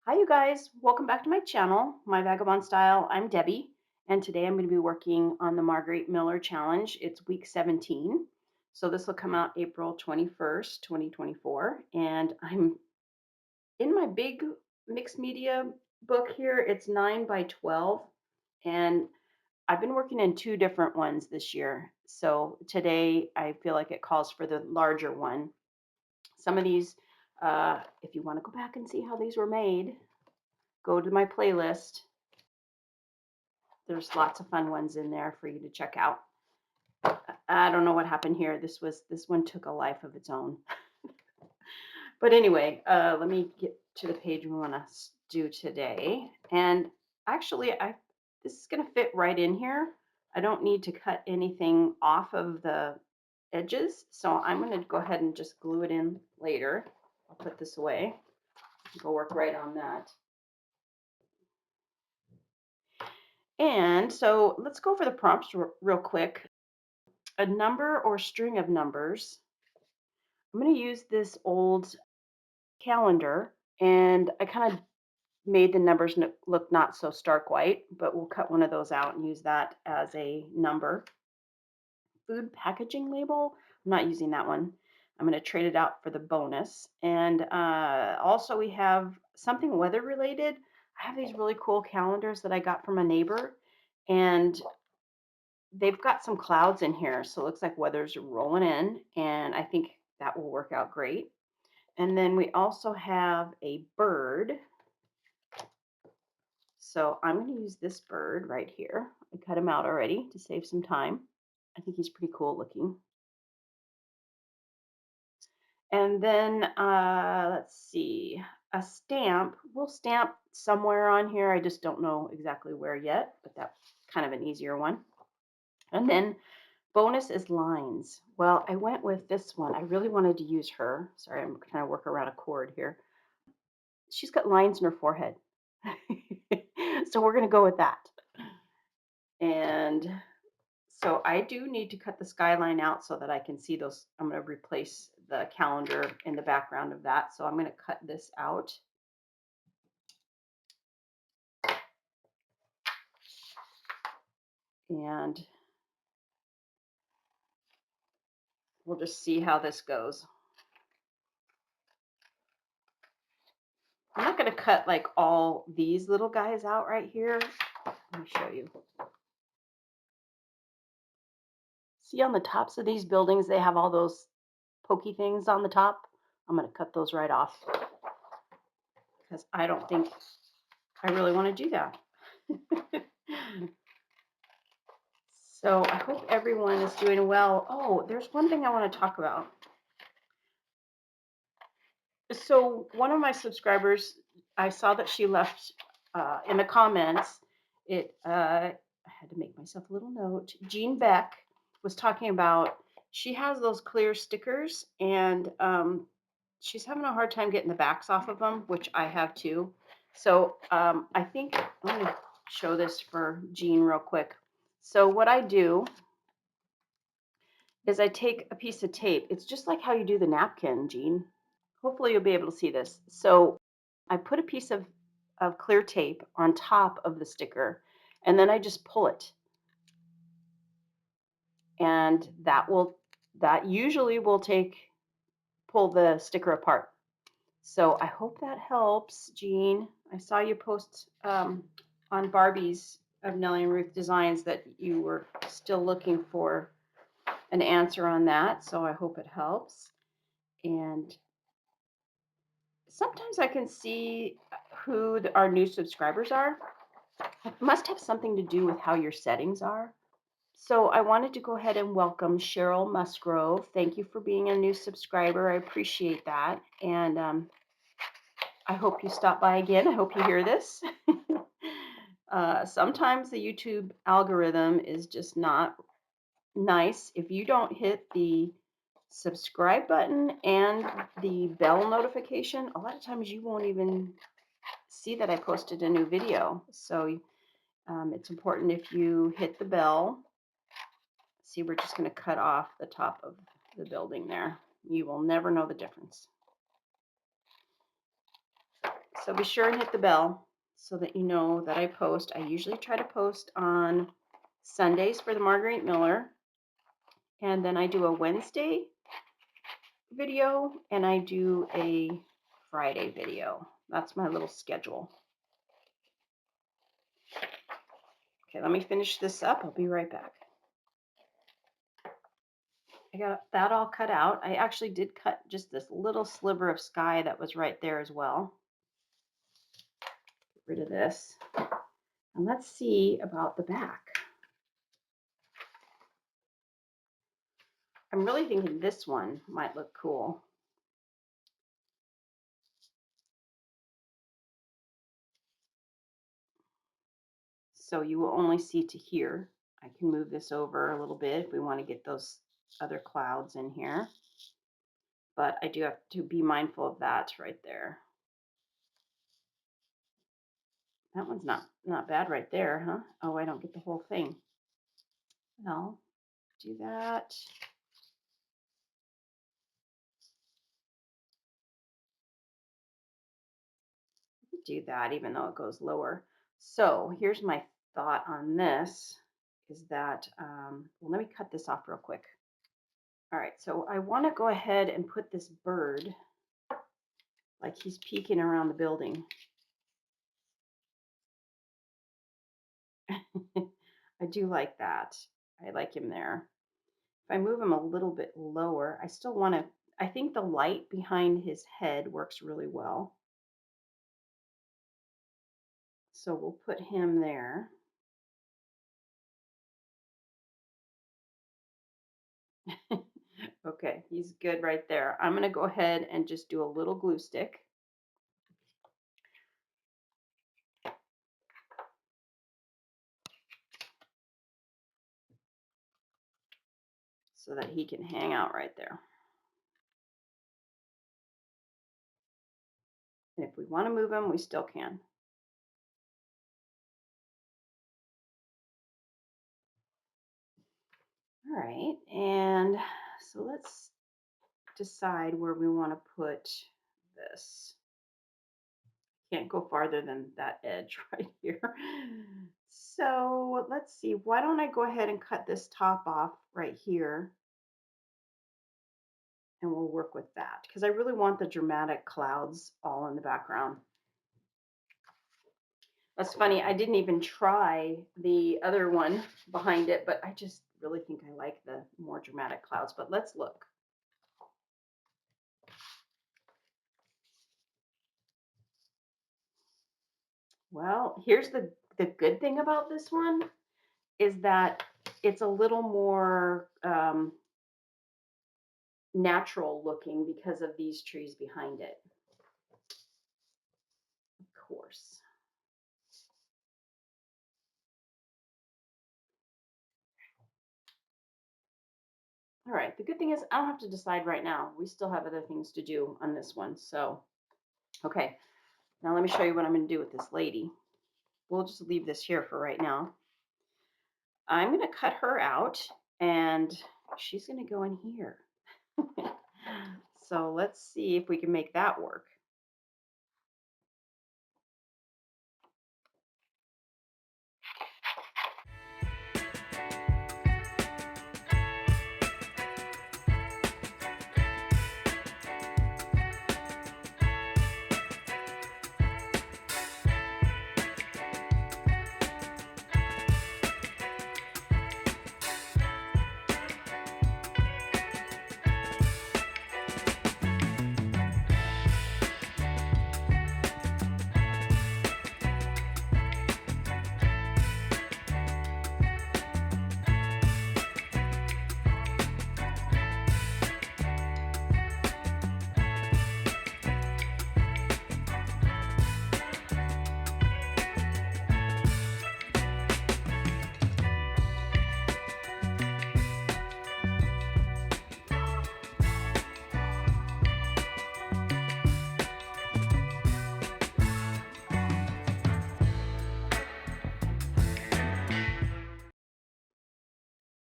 Hi, you guys. Welcome back to my channel, My Vagabond Style. I'm Debbie, and today I'm going to be working on the Margarete Miller Challenge. It's week 17. So this will come out April 21st, 2024. And I'm in my big mixed media book here. It's 9 by 12. And I've been working in two different ones this year. So today I feel like it calls for the larger one. Some of these, if you want to go back and see how these were made, go to my playlist. There's lots of fun ones in there for you to check out. I don't know what happened here. This one took a life of its own. But anyway, let me get to the page we want to do today. And actually, this is going to fit right in here. I don't need to cut anything off of the edges, so I'm going to go ahead and just glue it in later. I'll put this away. Go work right on that. And so let's go over the prompts real quick. A number or string of numbers. I'm going to use this old calendar, and I kind of made the numbers look not so stark white, but we'll cut one of those out and use that as a number. Food packaging label, I'm not using that one. I'm going to trade it out for the bonus. And also we have something weather related. I have these really cool calendars that I got from a neighbor, and they've got some clouds in here, so it looks like weather's rolling in, and I think that will work out great. And then we also have a bird. So I'm going to use this bird right here. I cut him out already to save some time. I think he's pretty cool looking. And then let's see, a stamp. We'll stamp somewhere on here. I just don't know exactly where yet, but that's kind of an easier one. And then bonus is lines. Well, I went with this one. I really wanted to use her. Sorry, I'm trying to work around a cord here. She's got lines in her forehead. So we're going to go with that. And so I do need to cut the skyline out so that I can see those. I'm going to replace the calendar in the background of that. So I'm going to cut this out. And we'll just see how this goes. I'm not going to cut like all these little guys out right here. Let me show you. See on the tops of these buildings, they have all those pokey things on the top. I'm going to cut those right off because I don't think I really want to do that. So I hope everyone is doing well. Oh, there's one thing I want to talk about. So one of my subscribers, I saw that she left in the comments. I had to make myself a little note. Jean Beck was talking about she has those clear stickers, and she's having a hard time getting the backs off of them, which I have too. So I think let me show this for Jean real quick. So what I do is I take a piece of tape. It's just like how you do the napkin, Jean. Hopefully you'll be able to see this. So I put a piece of clear tape on top of the sticker, and then I just pull it. And that usually will pull the sticker apart. So I hope that helps, Jean. I saw you post on Barbie's of Nellie and Ruth Designs that you were still looking for an answer on that. So I hope it helps. And sometimes I can see who our new subscribers are. It must have something to do with how your settings are. So I wanted to go ahead and welcome Cheryl Musgrove. Thank you for being a new subscriber. I appreciate that. And I hope you stop by again. I hope you hear this. Sometimes the YouTube algorithm is just not nice. If you don't hit the subscribe button and the bell notification, a lot of times you won't even see that I posted a new video. So it's important if you hit the bell. See, we're just going to cut off the top of the building there. You will never know the difference. So be sure and hit the bell so that you know that I post. I usually try to post on Sundays for the Marguerite Miller, and then I do a Wednesday video and I do a Friday video. That's my little schedule. Okay, let me finish this up. I'll be right back. I got that all cut out. I actually did cut just this little sliver of sky that was right there as well. Get rid of this. And let's see about the back. I'm really thinking this one might look cool. So you will only see to here. I can move this over a little bit if we want to get those other clouds in here. But I do have to be mindful of that right there. That one's not bad right there, huh? Oh, I don't get the whole thing. No, do that. Do that even though it goes lower. So here's my thought on this is that, well, let me cut this off real quick. All right, so I want to go ahead and put this bird like he's peeking around the building. I do like that. I like him there. If I move him a little bit lower, I still want to, I think the light behind his head works really well. So we'll put him there. Okay, he's good right there. I'm going to go ahead and just do a little glue stick. So that he can hang out right there. And if we want to move him, we still can. All right, and so let's decide where we want to put this. Can't go farther than that edge right here. So let's see, why don't I go ahead and cut this top off right here and we'll work with that because I really want the dramatic clouds all in the background. That's funny, I didn't even try the other one behind it, but I just really think I like the more dramatic clouds, but let's look. Well, here's the good thing about this one is that it's a little more natural looking because of these trees behind it. Of course. All right, the good thing is I don't have to decide right now. We still have other things to do on this one. So, okay, now let me show you what I'm going to do with this lady. We'll just leave this here for right now. I'm going to cut her out and she's going to go in here. So let's see if we can make that work.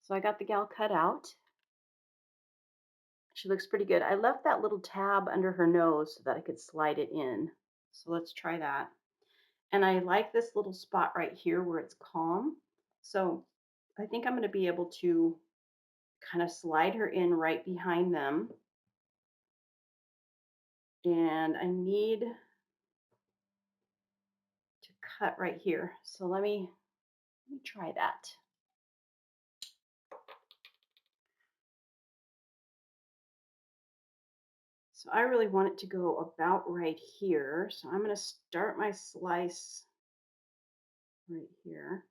So I got the gal cut out. She looks pretty good. I left that little tab under her nose so that I could slide it in. So let's try that. And I like this little spot right here where it's calm. So I think I'm going to be able to kind of slide her in right behind them. And I need to cut right here. So let me try that. So I really want it to go about right here. So I'm going to start my slice right here.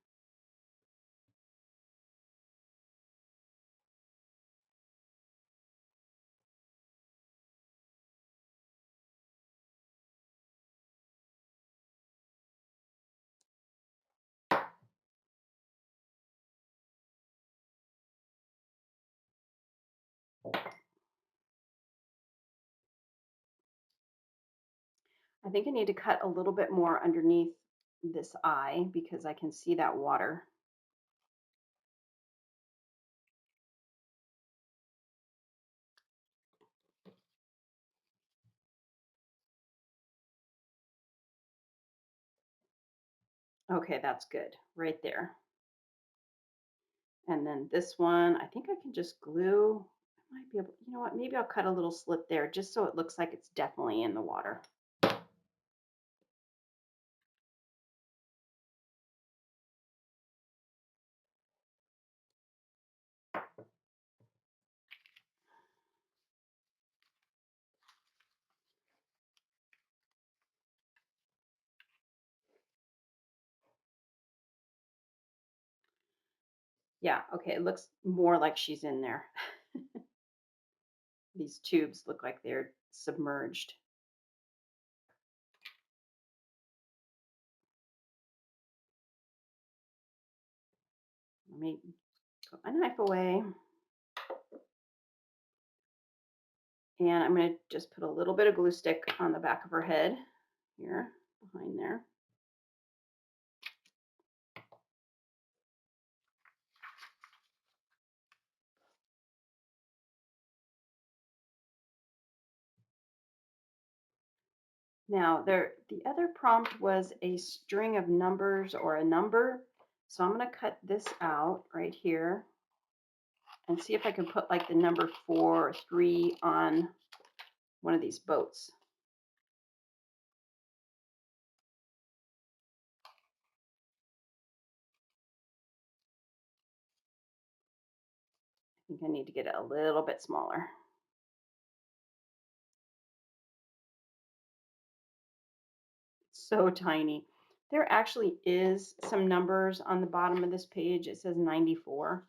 I think I need to cut a little bit more underneath this eye because I can see that water. Okay, that's good right there. And then this one, I think I can just glue. I might be able, you know what, maybe I'll cut a little slit there just so it looks like it's definitely in the water. Yeah, okay, it looks more like she's in there. These tubes look like they're submerged. Let me put my knife away. And I'm going to just put a little bit of glue stick on the back of her head here, behind there. Now, the other prompt was a string of numbers or a number. So I'm going to cut this out right here and see if I can put like the number 4 or 3 on one of these boats. I think I need to get it a little bit smaller. It's so tiny. There actually is some numbers on the bottom of this page. It says 94.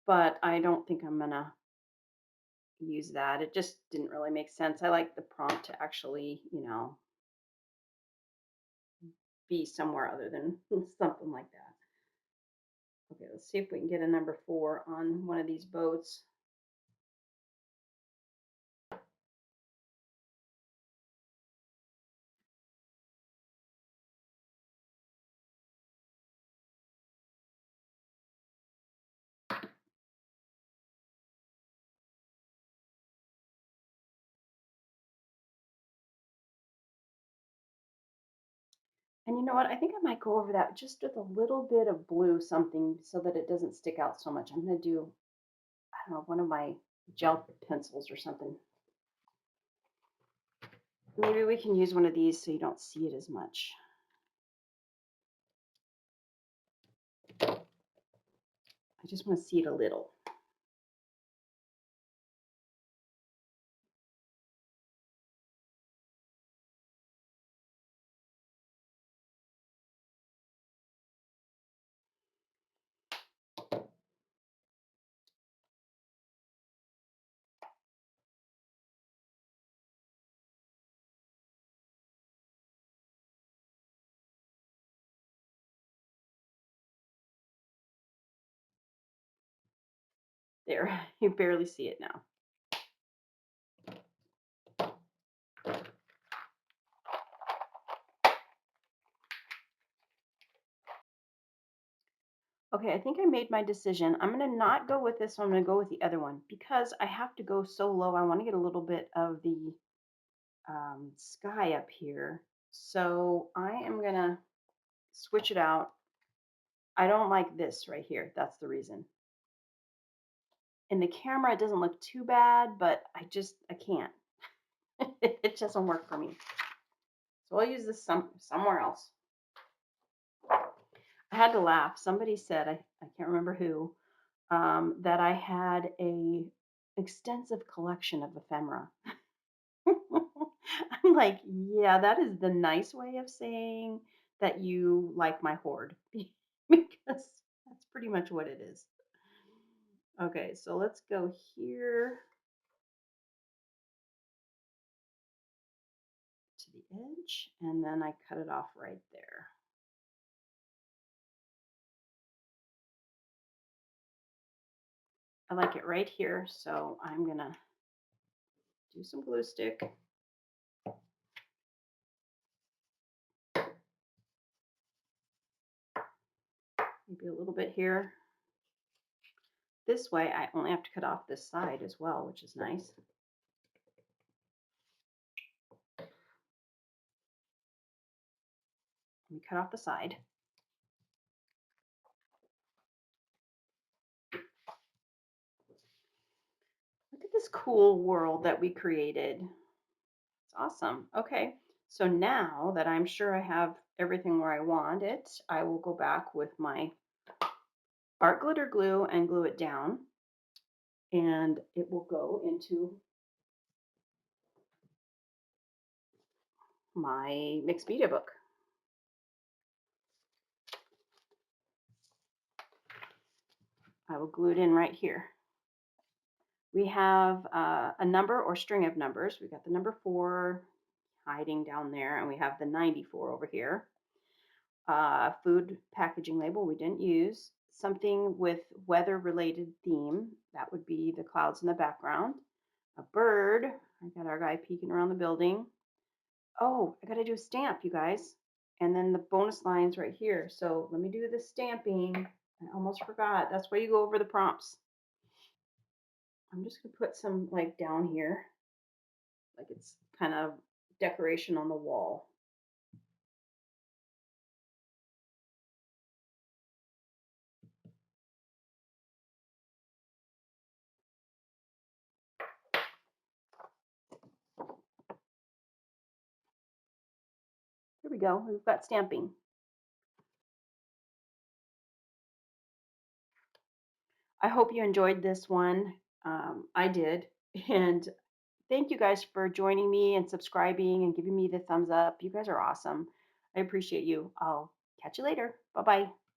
But I don't think I'm going to use that. It just didn't really make sense. I like the prompt to actually, be somewhere other than something like that. Okay, let's see if we can get a number 4 on one of these boats. And you know what? I think I might go over that just with a little bit of blue something so that it doesn't stick out so much. I'm going to do, I don't know, one of my gel pencils or something. Maybe we can use one of these so you don't see it as much. I just want to see it a little. There, you barely see it now. Okay, I think I made my decision. I'm going to not go with this one. I'm going to go with the other one because I have to go so low. I want to get a little bit of the sky up here. So I am going to switch it out. I don't like this right here. That's the reason. In the camera, it doesn't look too bad, but I can't. It doesn't work for me. So I'll use this somewhere else. I had to laugh. Somebody said, I can't remember who, that I had a extensive collection of ephemera. I'm like, yeah, that is the nice way of saying that you like my hoard because that's pretty much what it is. Okay, so let's go here to the edge and then I cut it off right there. I like it right here, so I'm gonna do some glue stick. Maybe a little bit here. This way, I only have to cut off this side as well, which is nice. Let me cut off the side. Look at this cool world that we created. It's awesome. Okay, so now that I'm sure I have everything where I want it, I will go back with my art glitter glue and glue it down. And it will go into my mixed media book. I will glue it in right here. We have a number or string of numbers. We got the number 4 hiding down there, and we have the 94 over here. Food packaging label we didn't use. Something with weather related theme. That would be the clouds in the background. A bird. I got our guy peeking around the building. Oh, I got to do a stamp, you guys. And then the bonus lines right here. So let me do the stamping. I almost forgot. That's why you go over the prompts. I'm just going to put some like down here, like it's kind of decoration on the wall. There we go. We've got stamping. I hope you enjoyed this one. I did. And thank you guys for joining me and subscribing and giving me the thumbs up. You guys are awesome. I appreciate you. I'll catch you later. Bye bye.